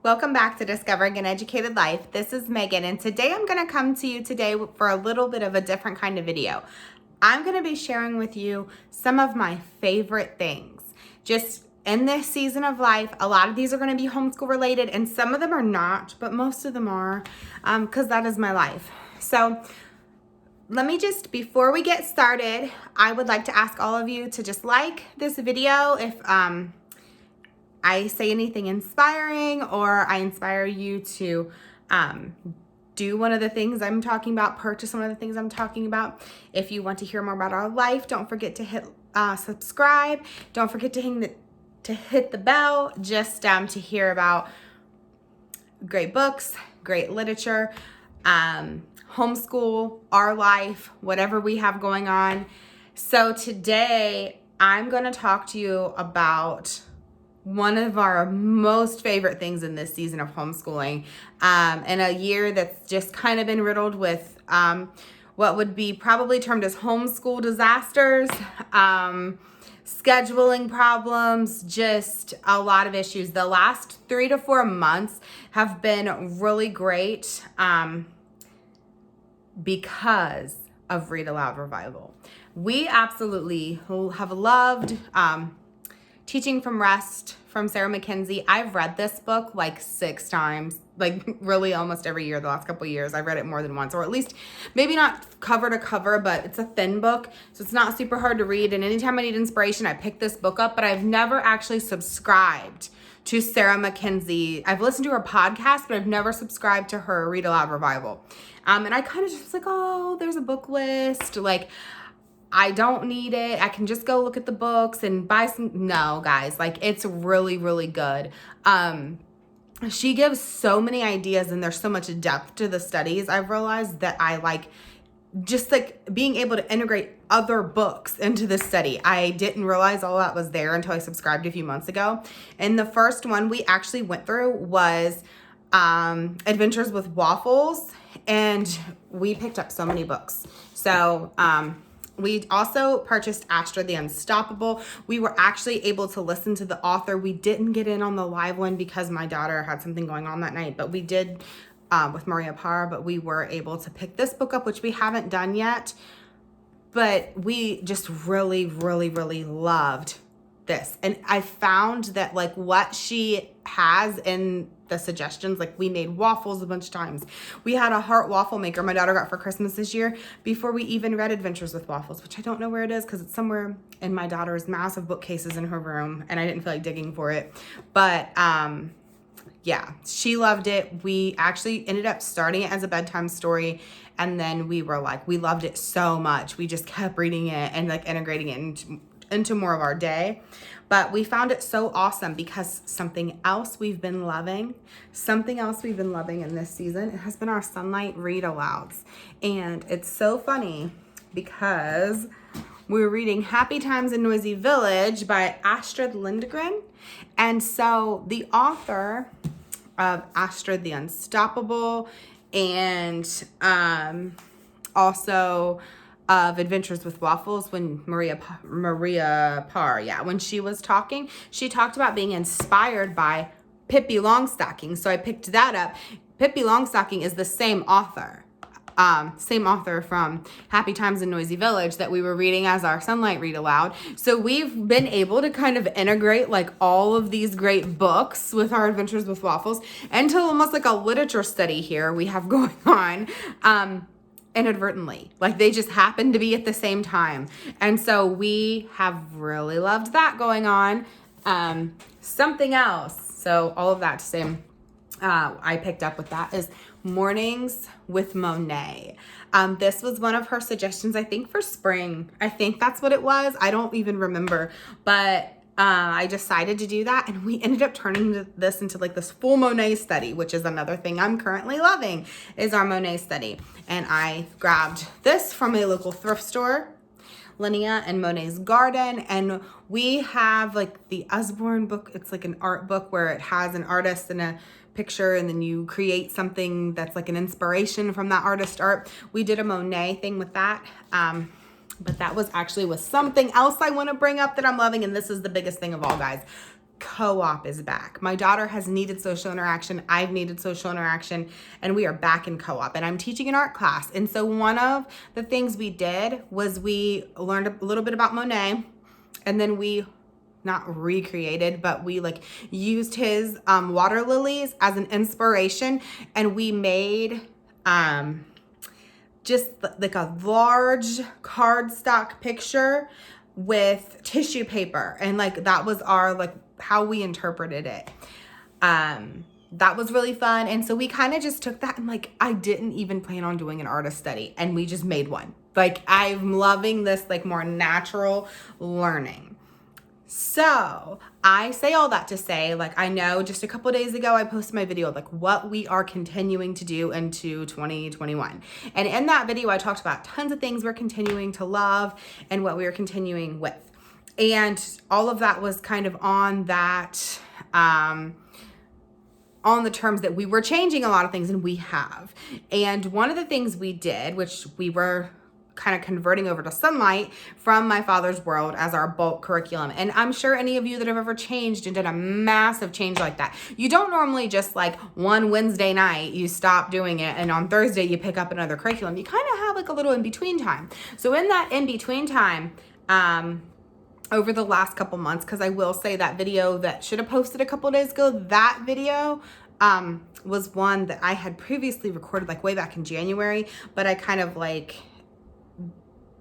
Welcome back to Discovering an Educated Life. This is Megan, and today I'm going to come to you today for a little bit of a different kind of video. I'm going to be sharing with you some of my favorite things. Just in this season of life, a lot of these are going to be homeschool related, and some of them are not, but most of them are, because that is my life. So let me just, before we get started, I would like to ask all of you to just like this video if I say anything inspiring or I inspire you to do one of the things I'm talking about, purchase one of the things I'm talking about. If you want to hear more about our life, don't forget to hit subscribe. Don't forget to hit the bell just to hear about great books, great literature, homeschool, our life, whatever we have going on. So today I'm going to talk to you about one of our most favorite things in this season of homeschooling, in a year that's just kind of been riddled with what would be probably termed as homeschool disasters, scheduling problems, just a lot of issues. The last 3 to 4 months have been really great because of Read Aloud Revival. We absolutely have loved Teaching from Rest from Sarah Mackenzie. I've read this book like 6 times, like really almost every year the last couple of years. I've read it more than once, or at least maybe not cover to cover, but it's a thin book, so it's not super hard to read. And anytime I need inspiration, I pick this book up, but I've never actually subscribed to Sarah Mackenzie. I've listened to her podcast, but I've never subscribed to her Read Aloud Revival. And I kind of just was like, oh, there's a book list. Like, I don't need it. I can just go look at the books and buy some. No, guys, like it's really, really good. She gives so many ideas and there's so much depth to the studies. I've realized that I like just like being able to integrate other books into the study. I didn't realize all that was there until I subscribed a few months ago. And the first one we actually went through was Adventures with Waffles, and we picked up so many books. So, we also purchased Astra the Unstoppable. We were actually able to listen to the author. We didn't get in on the live one because my daughter had something going on that night, but we did with Maria Parr, but we were able to pick this book up, which we haven't done yet. But we just really, really, really loved this. And I found that like what she has in the suggestions, like we made waffles a bunch of times. We had a heart waffle maker my daughter got for Christmas this year before we even read Adventures with Waffles, which I don't know where it is because it's somewhere in my daughter's massive bookcases in her room and I didn't feel like digging for it. But yeah, she loved it. We actually ended up starting it as a bedtime story, and then we were like, we loved it so much. We just kept reading it and like integrating it into more of our day. But we found it so awesome because something else we've been loving in this season, it has been our Sunlight read alouds. And it's so funny because we're reading Happy Times in Noisy Village by Astrid Lindgren. And so the author of Astrid the Unstoppable and also of Adventures with Waffles, when Maria Parr, when she was talking, she talked about being inspired by Pippi Longstocking. So I picked that up. Pippi Longstocking is the same author from Happy Times in Noisy Village that we were reading as our Sunlight read aloud. So we've been able to kind of integrate like all of these great books with our Adventures with Waffles into almost like a literature study here we have going on. Inadvertently, like they just happened to be at the same time. And so we have really loved that going on. Something else. So all of that to say, I picked up with that is Mornings with Monet. This was one of her suggestions, I think for spring. I think that's what it was. I don't even remember, but I decided to do that, and we ended up turning this into like this full Monet study, which is another thing I'm currently loving is our Monet study. And I grabbed this from a local thrift store, Linnea and Monet's Garden, and we have like the Usborne book. It's like an art book where it has an artist and a picture, and then you create something that's like an inspiration from that artist art. We did a Monet thing with that. But that was actually with something else I want to bring up that I'm loving, and this is the biggest thing of all, guys. co-op is back. My daughter has needed social interaction. I've needed social interaction, and we are back in co-op, and I'm teaching an art class. And so one of the things we did was we learned a little bit about Monet, and then we not recreated, but we like used his water lilies as an inspiration, and we made just like a large cardstock picture with tissue paper, and like that was our like how we interpreted it. That was really fun. And so we kind of just took that, and like I didn't even plan on doing an artist study, and we just made one. Like I'm loving this like more natural learning. So I say all that to say, like, I know just a couple days ago I posted my video like what we are continuing to do into 2021, and in that video I talked about tons of things we're continuing to love and what we are continuing with, and all of that was kind of on that on the terms that we were changing a lot of things, and we have. And one of the things we did, which we were kind of converting over to Sunlight from My Father's World as our bulk curriculum. And I'm sure any of you that have ever changed and did a massive change like that, you don't normally just like one Wednesday night, you stop doing it, and on Thursday you pick up another curriculum. You kind of have like a little in-between time. So in that in-between time, over the last couple months, because I will say that video that should have posted a couple days ago, that video was one that I had previously recorded like way back in January, but I kind of like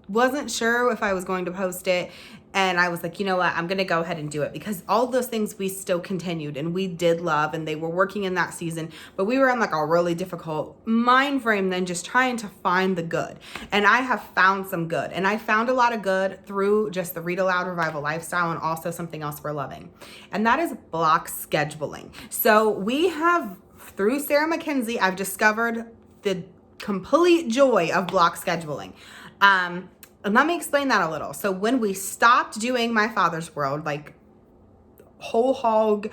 wasn't sure if I was going to post it, and I was like, you know what, I'm gonna go ahead and do it, because all those things we still continued and we did love, and they were working in that season, but we were in like a really difficult mind frame then, just trying to find the good. And I have found some good, and I found a lot of good through just the Read Aloud Revival lifestyle, and also something else we're loving, and that is block scheduling. So we have, through Sarah Mackenzie, I've discovered the complete joy of block scheduling. And let me explain that a little. So when we stopped doing My Father's World, like whole hog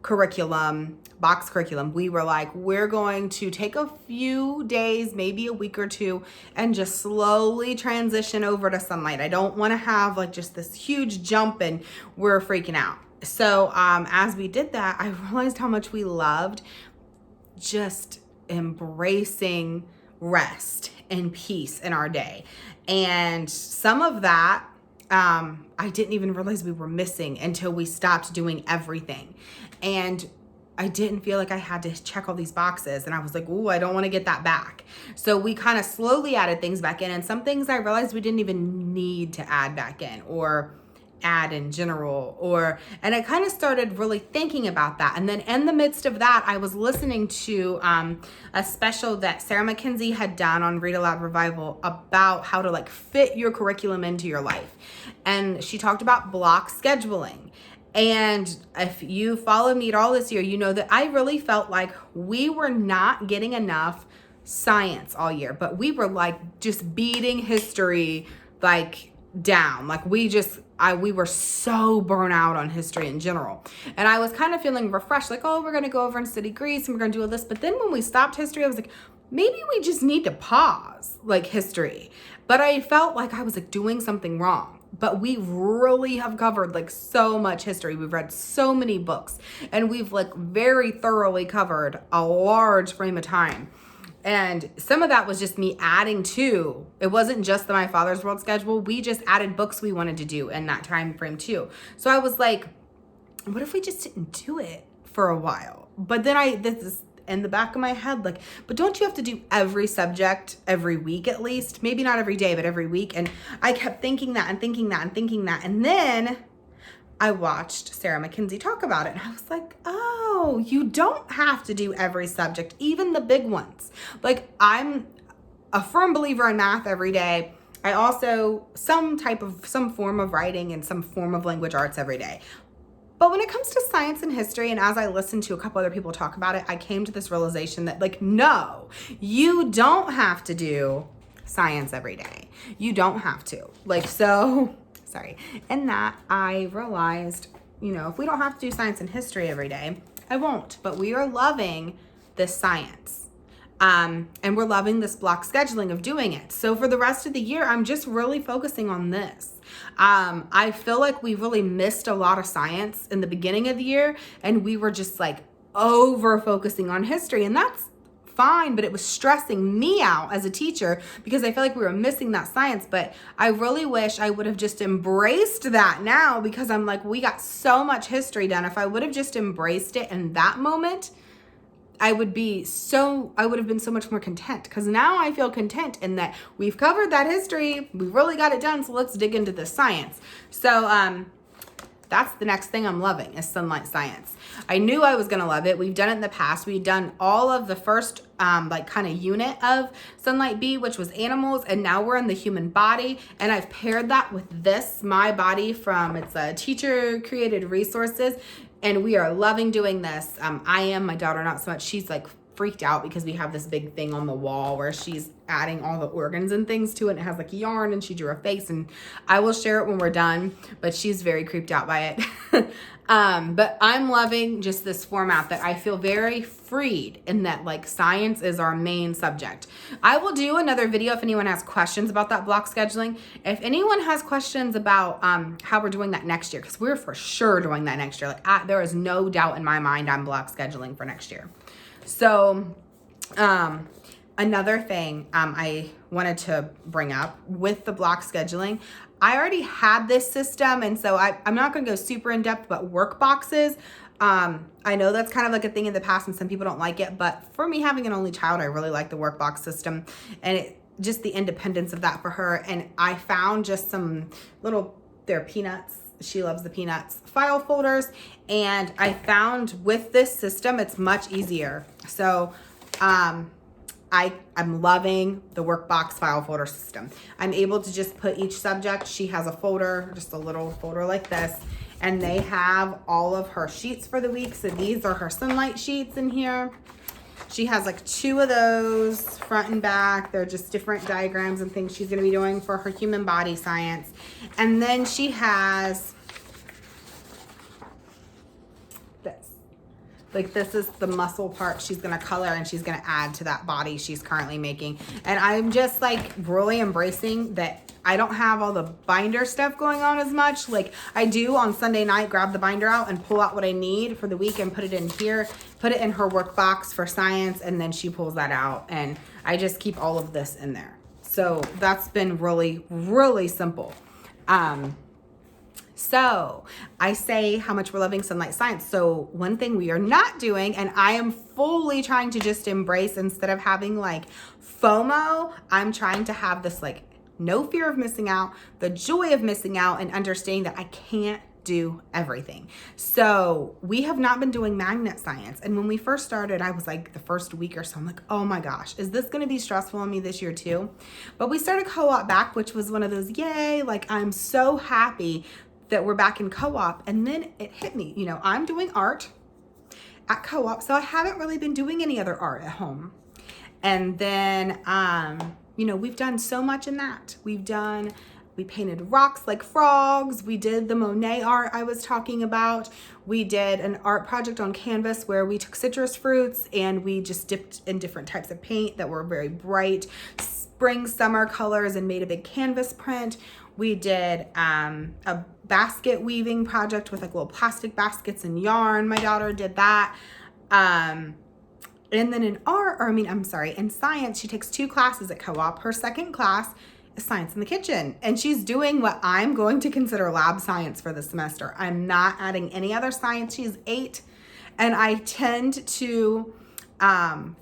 curriculum, box curriculum, we were like, we're going to take a few days, maybe a week or two, and just slowly transition over to Sunlight. I don't want to have like just this huge jump and we're freaking out. So as we did that, I realized how much we loved just embracing rest and peace in our day. And some of that I didn't even realize we were missing until we stopped doing everything. And I didn't feel like I had to check all these boxes, and I was like, ooh, I don't want to get that back. So we kind of slowly added things back in, and some things I realized we didn't even need to add back in or add in general, and I kind of started really thinking about that. And then in the midst of that, I was listening to a special that Sarah Mackenzie had done on Read Aloud Revival about how to like fit your curriculum into your life. And she talked about block scheduling. And if you followed me at all this year, you know that I really felt like we were not getting enough science all year, but we were like just beating history like down. Like we were so burnt out on history in general. And I was kind of feeling refreshed, like, oh, we're going to go over and study Greece and we're going to do all this. But then when we stopped history, I was like, maybe we just need to pause like history. But I felt like I was like doing something wrong. But we really have covered like so much history. We've read so many books, and we've like very thoroughly covered a large frame of time. And some of that was just me adding to, it wasn't just the My Father's World schedule. We just added books we wanted to do in that time frame too. So I was like, what if we just didn't do it for a while? But then this is in the back of my head, like, but don't you have to do every subject every week at least? Maybe not every day, but every week. And I kept thinking that and thinking that and thinking that. And then I watched Sarah Mackenzie talk about it, and I was like, oh, you don't have to do every subject, even the big ones. Like, I'm a firm believer in math every day. I also some form of writing and some form of language arts every day. But when it comes to science and history, and as I listened to a couple other people talk about it, I came to this realization that like, no, you don't have to do science every day. You don't have to. Like, so sorry. And that I realized, you know, if we don't have to do science and history every day, I won't. But we are loving this science. And we're loving this block scheduling of doing it. So for the rest of the year, I'm just really focusing on this. I feel like we really missed a lot of science in the beginning of the year, and we were just like over focusing on history, and that's fine, but it was stressing me out as a teacher because I feel like we were missing that science. But I really wish I would have just embraced that now, because I'm like, we got so much history done. If I would have just embraced it in that moment, I would have been so much more content, because now I feel content in that we've covered that history, we really got it done, so let's dig into the science. So that's the next thing I'm loving, is sunlight science. I knew I was gonna love it. We've done it in the past. We've done all of the first like kind of unit of Sunlight B, which was animals, and now we're in the human body. And I've paired that with this, My Body, from it's a teacher created resources, and we are loving doing this. I am, my daughter not so much. She's like freaked out because we have this big thing on the wall where she's adding all the organs and things to it, and it has like a yarn, and she drew a face, and I will share it when we're done, but she's very creeped out by it. But I'm loving just this format that I feel very freed in, that like science is our main subject. I will do another video if anyone has questions about that block scheduling. If anyone has questions about how we're doing that next year, because we're for sure doing that next year. Like there is no doubt in my mind I'm block scheduling for next year. So another thing I wanted to bring up with the block scheduling, I already had this system, and so I'm not going to go super in depth, but work boxes. I know that's kind of like a thing in the past and some people don't like it, but for me, having an only child, I really like the work box system, and just the independence of that for her. And I found just some they're peanuts. She loves the peanuts file folders. And I found with this system, it's much easier. So, I'm loving the workbox file folder system. I'm able to just put each subject. She has a folder, just a little folder like this, and they have all of her sheets for the week. So these are her sunlight sheets in here. She has like 2 of those, front and back. They're just different diagrams and things she's going to be doing for her human body science. And then she has this. Like this is the muscle part she's going to color, and she's going to add to that body she's currently making. And I'm just like really embracing that I don't have all the binder stuff going on as much. Like I do on Sunday night, grab the binder out and pull out what I need for the week and put it in here, put it in her work box for science, and then she pulls that out, and I just keep all of this in there. So that's been really, really simple. So I say how much we're loving sunlight science. So one thing we are not doing, and I am fully trying to just embrace, instead of having like FOMO, I'm trying to have this like no fear of missing out, the joy of missing out, and understanding that I can't do everything. So we have not been doing magnet science. And when we first started, I was like the first week or so, I'm like, oh my gosh, is this going to be stressful on me this year too? But we started co-op back, which was one of those, yay, like I'm so happy that we're back in co-op. And then it hit me, I'm doing art at co-op, so I haven't really been doing any other art at home. And then, we've done so much in that. We painted rocks like frogs. We did the Monet art I was talking about. We did an art project on canvas where we took citrus fruits and we just dipped in different types of paint that were very bright spring, summer colors, and made a big canvas print. We did a basket weaving project with like little plastic baskets and yarn. My daughter did that. And then in science, she takes 2 classes at co-op. Her second class is science in the kitchen. And she's doing what I'm going to consider lab science for the semester. I'm not adding any other science. She's 8. And I tend to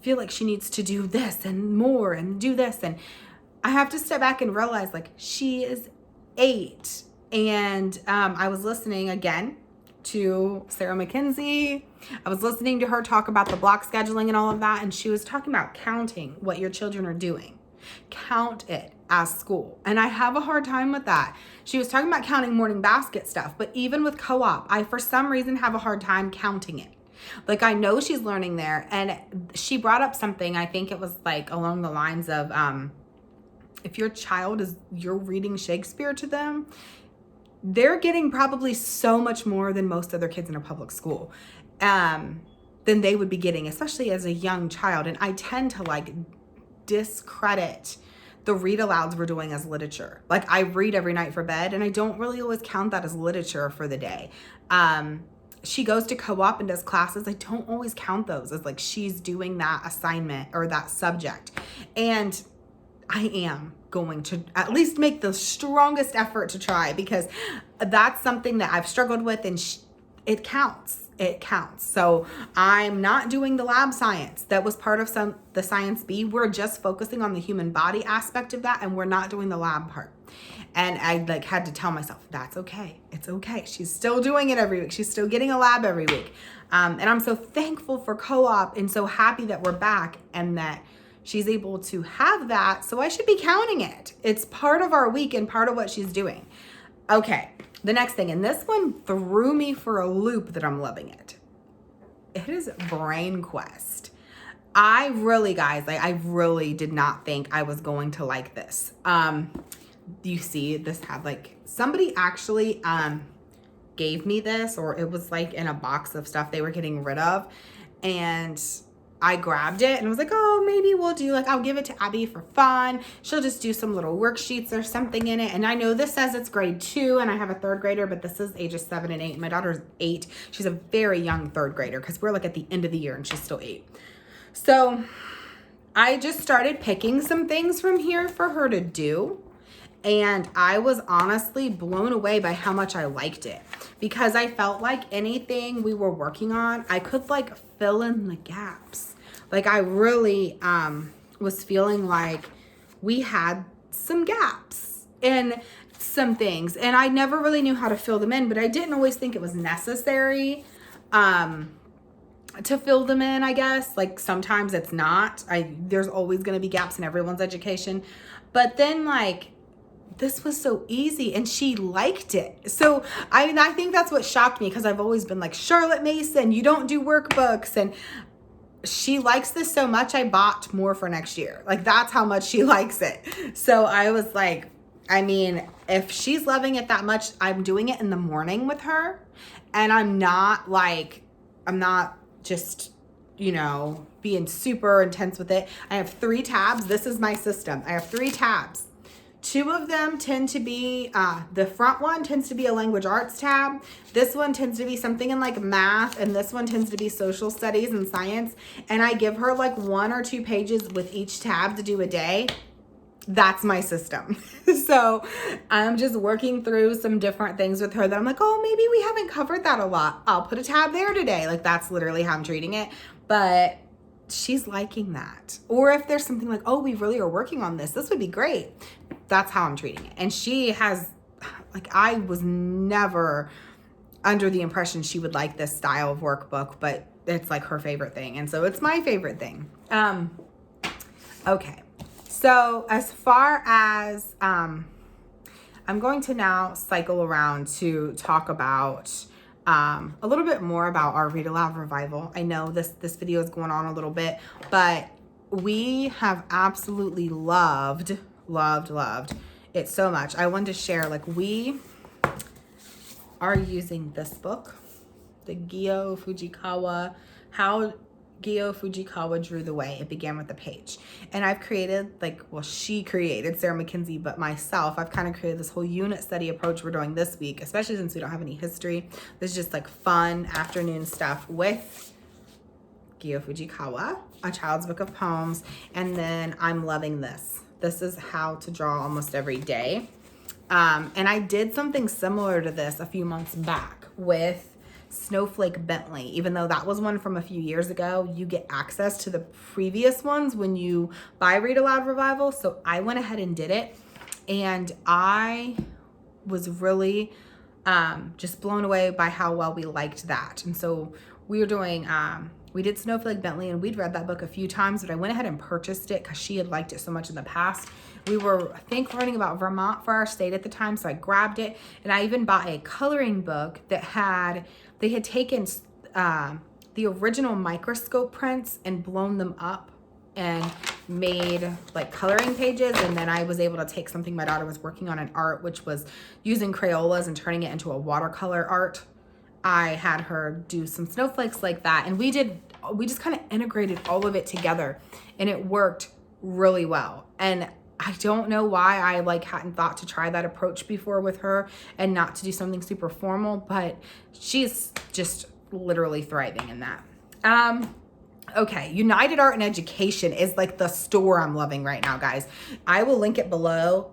feel like she needs to do this and more and do this. And I have to step back and realize like she is 8. And I was listening again to Sarah McKenzie. I was listening to her talk about the block scheduling and all of that, and she was talking about counting what your children are doing. Count it as school. And I have a hard time with that. She was talking about counting morning basket stuff, but even with co-op, I for some reason have a hard time counting it. Like I know she's learning there, and she brought up something, I think it was like along the lines of if your child you're reading Shakespeare to them, they're getting probably so much more than most other kids in a public school than they would be getting, especially as a young child. And I tend to like discredit the read alouds we're doing as literature. Like I read every night for bed, and I don't really always count that as literature for the day. She goes to co-op and does classes. I don't always count those as like she's doing that assignment or that subject. And I am going to at least make the strongest effort to try, because that's something that I've struggled with, and it counts. It counts. So I'm not doing the lab science. That was part of the science B. We're just focusing on the human body aspect of that, and we're not doing the lab part. And I like had to tell myself, that's okay. It's okay. She's still doing it every week. She's still getting a lab every week. And I'm so thankful for co-op and so happy that we're back and that she's able to have that. So I should be counting it. It's part of our week and part of what she's doing. Okay. The next thing, and this one threw me for a loop that I'm loving it. It is Brain Quest. I really did not think I was going to like this. You see this had like, somebody actually gave me this, or it was like in a box of stuff they were getting rid of. And I grabbed it and was like, oh, maybe we'll do like, I'll give it to Abby for fun. She'll just do some little worksheets or something in it. And I know this says it's grade 2 and I have a 3rd grader, but this is ages 7 and 8. My daughter's 8. She's a very young 3rd grader because we're like at the end of the year and she's still 8. So I just started picking some things from here for her to do. And I was honestly blown away by how much I liked it, because I felt like anything we were working on, I could like fill in the gaps. Like I really was feeling like we had some gaps in some things, and I never really knew how to fill them in, but I didn't always think it was necessary to fill them in, I guess. Like sometimes it's not. There's always going to be gaps in everyone's education. But then like, this was so easy and she liked it. So I think that's what shocked me, because I've always been like, Charlotte Mason, you don't do workbooks. And she likes this so much, I bought more for next year. Like that's how much she likes it. So I was like, I mean, if she's loving it that much, I'm doing it in the morning with her. And I'm not just, being super intense with it. I have 3 tabs. This is my system. I have 3 tabs. 2 of them tend to be, the front one tends to be a language arts tab. This one tends to be something in like math, and this one tends to be social studies and science. And I give her like 1 or 2 pages with each tab to do a day. That's my system. So I'm just working through some different things with her that I'm like, oh, maybe we haven't covered that a lot. I'll put a tab there today. Like that's literally how I'm treating it. But she's liking that. Or if there's something like, oh, we really are working on this, this would be great. That's how I'm treating it. And she has, like, I was never under the impression she would like this style of workbook, but it's like her favorite thing. And so it's my favorite thing. Okay. So as far as, I'm going to now cycle around to talk about a little bit more about our Read Aloud Revival. I know this video is going on a little bit, but we have absolutely loved it so much. I wanted to share, like, we are using this book, the Gyo Fujikawa, How Gyo Fujikawa Drew the Way. It began with a page. And I've created, she created, Sarah McKenzie, but myself, I've kind of created this whole unit study approach we're doing this week, especially since we don't have any history. This is just like fun afternoon stuff with Gyo Fujikawa, A Child's Book of Poems. And then I'm loving this. This is how to draw almost every day. And I did something similar to this a few months back with Snowflake Bentley. Even though that was one from a few years ago, you get access to the previous ones when you buy Read Aloud Revival. So I went ahead and did it. And I was really just blown away by how well we liked that. And so we were doing... we did Snowflake Bentley, and we'd read that book a few times, but I went ahead and purchased it because she had liked it so much in the past. We were, I think, learning about Vermont for our state at the time, so I grabbed it. And I even bought a coloring book that they had taken the original microscope prints and blown them up and made like coloring pages. And then I was able to take something my daughter was working on in art, which was using Crayolas and turning it into a watercolor art. I had her do some snowflakes like that, and we just kind of integrated all of it together, and it worked really well. And I don't know why I like hadn't thought to try that approach before with her and not to do something super formal, but she's just literally thriving in that. Okay, United Art and Education is like the store I'm loving right now, guys. I will link it below.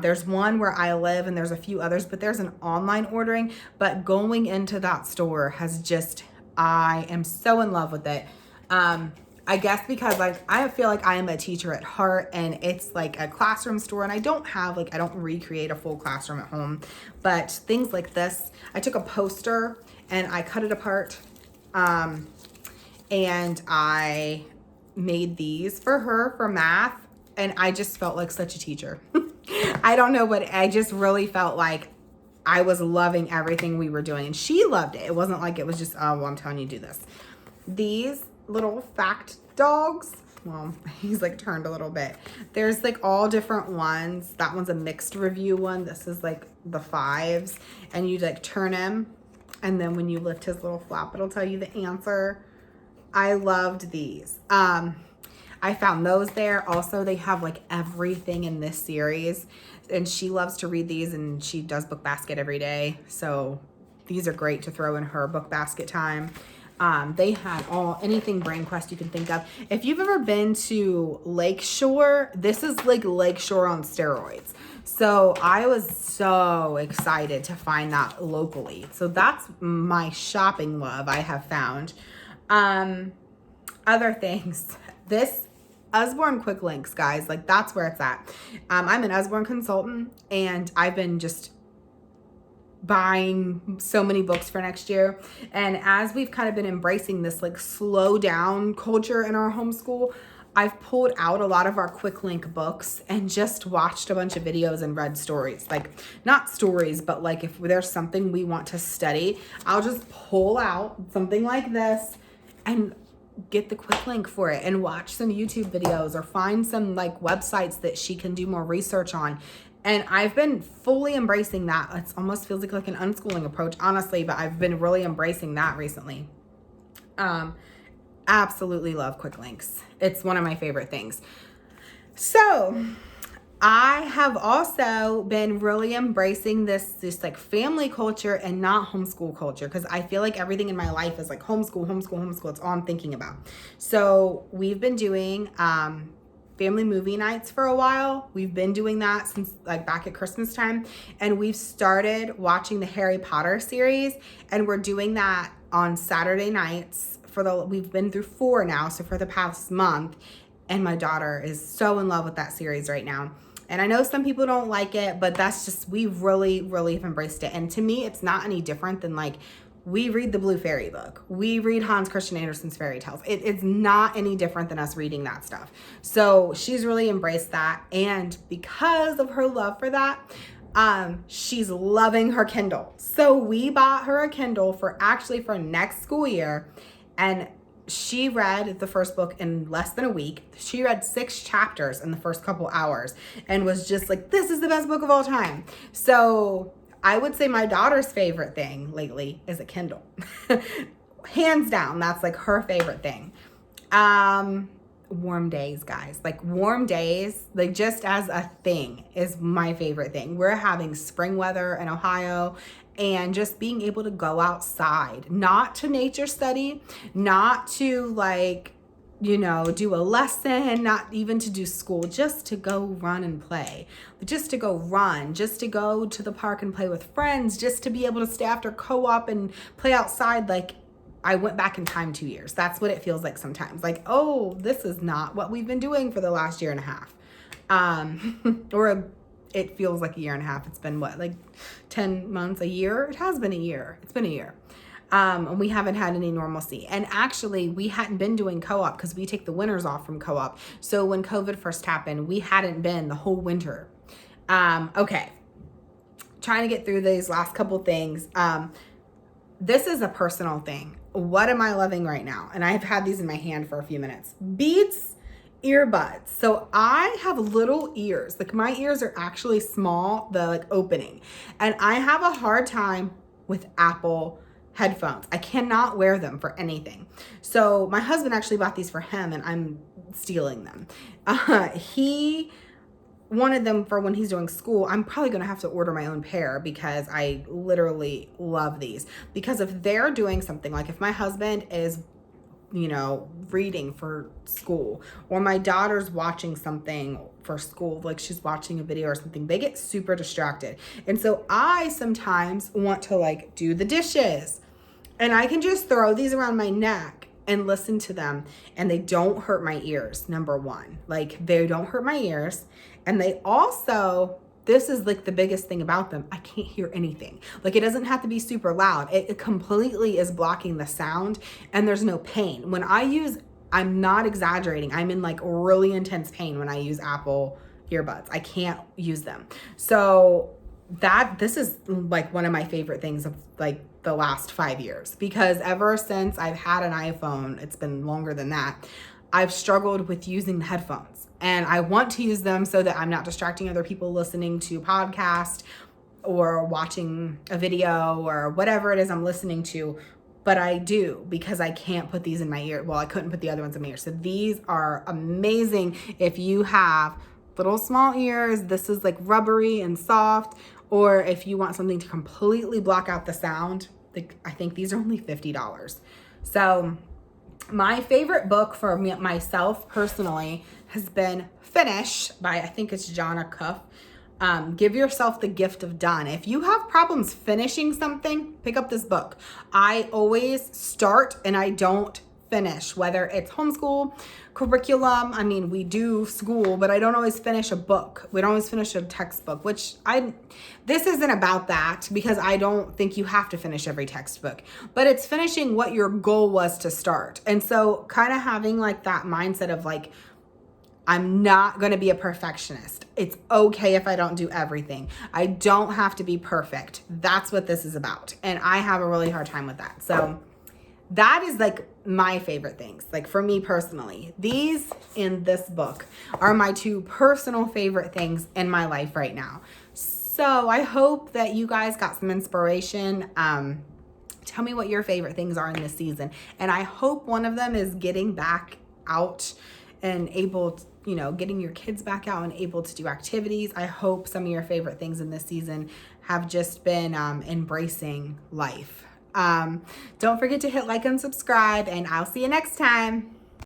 There's one where I live and there's a few others, but there's an online ordering. But going into that store has just, I am so in love with it. I guess because like I feel like I am a teacher at heart, and it's like a classroom store, and I don't recreate a full classroom at home, but things like this, I took a poster and I cut it apart. And I made these for her for math, and I just felt like such a teacher. I don't know, but I just really felt like I was loving everything we were doing, and she loved it. It wasn't like it was just, oh, well, I'm telling you to do this. These little fact dogs, well, he's like turned a little bit. There's like all different ones. That one's a mixed review one. This is like the 5s, and you like turn him, and then when you lift his little flap, it'll tell you the answer. I loved these. I found those there. Also, they have like everything in this series, and she loves to read these, and she does book basket every day. So these are great to throw in her book basket time. They had anything Brain Quest you can think of. If you've ever been to Lakeshore, this is like Lakeshore on steroids. So I was so excited to find that locally. So that's my shopping love I have found. Other things, this Usborne Quick Links, guys, like that's where it's at. I'm an Usborne consultant, and I've been just buying so many books for next year. And as we've kind of been embracing this like slow down culture in our homeschool, I've pulled out a lot of our quick link books and just watched a bunch of videos and read stories. Like not stories, but like if there's something we want to study, I'll just pull out something like this and get the quick link for it and watch some YouTube videos or find some like websites that she can do more research on. And I've been fully embracing that. It almost feels like an unschooling approach, honestly, but I've been really embracing that recently. Absolutely love quick links. It's one of my favorite things. So I have also been really embracing this like family culture and not homeschool culture, because I feel like everything in my life is like homeschool. It's all I'm thinking about. So we've been doing family movie nights for a while. We've been doing that since like back at Christmas time, and we've started watching the Harry Potter series, and we're doing that on Saturday nights we've been through 4 now, so for the past month, and my daughter is so in love with that series right now. And I know some people don't like it, but that's just, we really have embraced it. And to me, it's not any different than like, we read the Blue Fairy book. We read Hans Christian Andersen's fairy tales. It's not any different than us reading that stuff. So she's really embraced that. And because of her love for that, she's loving her Kindle. So we bought her a Kindle for next school year. And she read the first book in less than a week. She read 6 chapters in the first couple hours and was just like, this is the best book of all time. So I would say my daughter's favorite thing lately is a Kindle. Hands down, that's like her favorite thing. Warm days, guys. Like warm days, like just as a thing, is my favorite thing. We're having spring weather in Ohio, and just being able to go outside, not to nature study, not to like, do a lesson, not even to do school, just to go run and play, just to go run, just to go to the park and play with friends, just to be able to stay after co-op and play outside. Like I went back in time 2 years. That's what it feels like sometimes. Like, oh, this is not what we've been doing for the last year and a half. It feels like a year and a half. It's been what, like 10 months, a year? It has been a year. It's been a year. And we haven't had any normalcy. And actually, we hadn't been doing co-op because we take the winters off from co-op. So when COVID first happened, we hadn't been the whole winter. Okay. Trying to get through these last couple things. This is a personal thing. What am I loving right now? And I've had these in my hand for a few minutes. Beats earbuds. So I have little ears. Like my ears are actually small, the like opening. And I have a hard time with Apple headphones. I cannot wear them for anything. So my husband actually bought these for him, and I'm stealing them. He wanted them for when he's doing school. I'm probably going to have to order my own pair because I literally love these. Because if they're doing something, like if my husband is, you know, reading for school, or my daughter's watching something for school, like she's watching a video or something, they get super distracted. And so I sometimes want to like do the dishes, and I can just throw these around my neck and listen to them, and they don't hurt my ears. Number one, like they don't hurt my ears. And they also, this is like the biggest thing about them, I can't hear anything. Like it doesn't have to be super loud. It completely is blocking the sound, and there's no pain. When I use, I'm not exaggerating, I'm in like really intense pain when I use Apple earbuds. I can't use them. So this is like one of my favorite things of like the last 5 years, because ever since I've had an iPhone, it's been longer than that, I've struggled with using the headphones, and I want to use them so that I'm not distracting other people listening to podcast or watching a video or whatever it is I'm listening to. But I do, because I can't put these in my ear. Well, I couldn't put the other ones in my ear. So these are amazing if you have little small ears. This is like rubbery and soft. Or if you want something to completely block out the sound, I think these are only $50. So my favorite book for myself personally has been Finish by, I think it's Jonna Cuff. Give yourself the gift of done. If you have problems finishing something, pick up this book. I always start and I don't finish, whether it's homeschool, curriculum. I mean, we do school, but I don't always finish a book. We don't always finish a textbook, this isn't about that, because I don't think you have to finish every textbook, but it's finishing what your goal was to start. And so kind of having like that mindset of like, I'm not going to be a perfectionist. It's okay if I don't do everything. I don't have to be perfect. That's what this is about. And I have a really hard time with that. So that is like my favorite things. Like for me personally, these in this book are my two personal favorite things in my life right now. So I hope that you guys got some inspiration. Tell me what your favorite things are in this season. And I hope one of them is getting back out and able to, you know, getting your kids back out and able to do activities. I hope some of your favorite things in this season have just been embracing life. Don't forget to hit like and subscribe, and I'll see you next time.